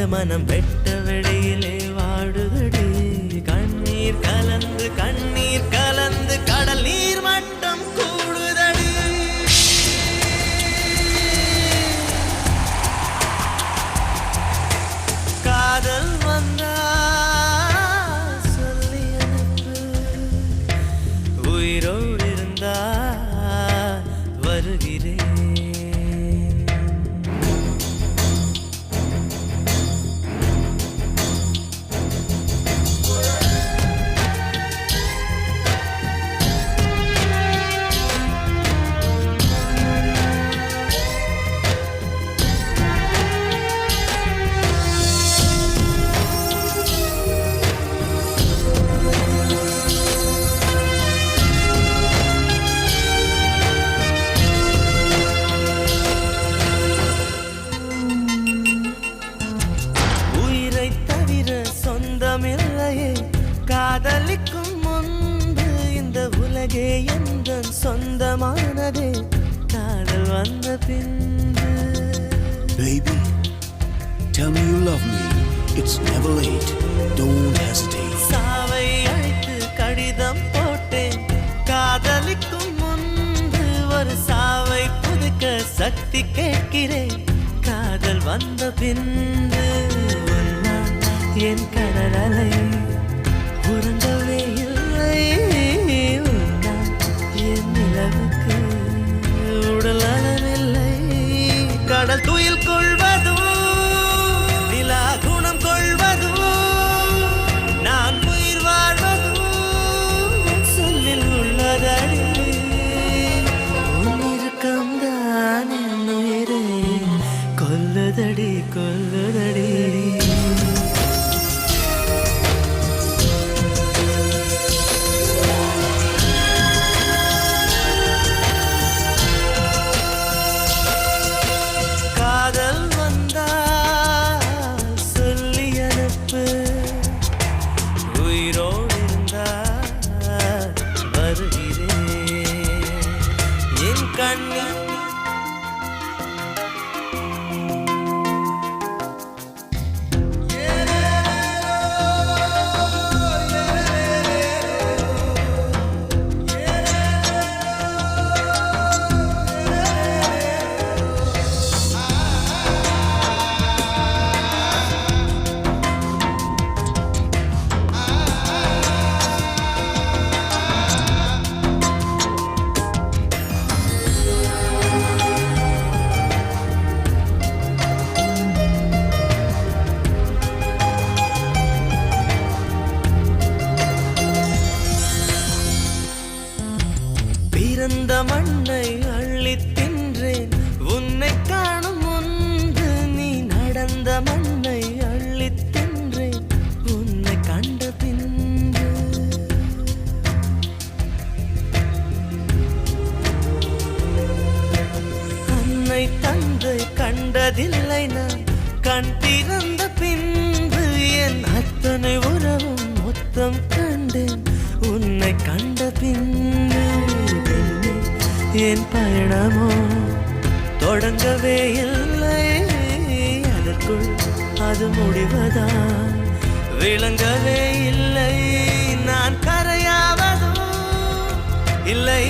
மனம் வெட்ட வெளியிலே வாடுதடி கண்ணீர் கலந்து கடல் நீர் மட்டம் கூடுதடி காதல் வந்தா சொல்லி அனுப்பு உயிரோடு இருந்தா வருகிறேன் காதலிக்கும் முன்பு இந்த உலகே எந்தன் சொந்தமானதே காதல் வந்த பின்பு Baby, tell me you love me. It's never late. Don't hesitate. சாவை அழைத்து கடிதம் போட்டேன் காதலிக்கும் முன்பு ஒரு சாவை புதுக்க சக்தி கேட்கிறேன் காதல் வந்த பின்பு என் கடலலை உறங்கவே இல்லை என் நிலவுக்கு உடல் அளவில்லை கடல் துயில் கொள்வதும் நிலா குணம் கொள்வதும் நான் உயிர் வாழ்வதும் சொல்லில் உள்ளதடி உன் இருக்கம்தான் என் உயிரை கொல்லுதடி கொல்லுதடி பிறந்த மண்ணை அள்ளி தின்றேன் உன்னை காணும் முன்பு நீ நடந்த மண்ணை அள்ளி தின்றேன் உன்னை கண்ட பின்பு அன்னை தந்தை கண்டதில்லை நான் கண் திறந்த பின்பு என் அத்தனை உறவும் மொத்தம் கண்டேன் உன்னை கண்ட பின்பு என் பயணமோ தொடங்கவே இல்லை அதற்குள் அது முடிவதா விளங்கவே இல்லை நான் கரையாவதோ இல்லை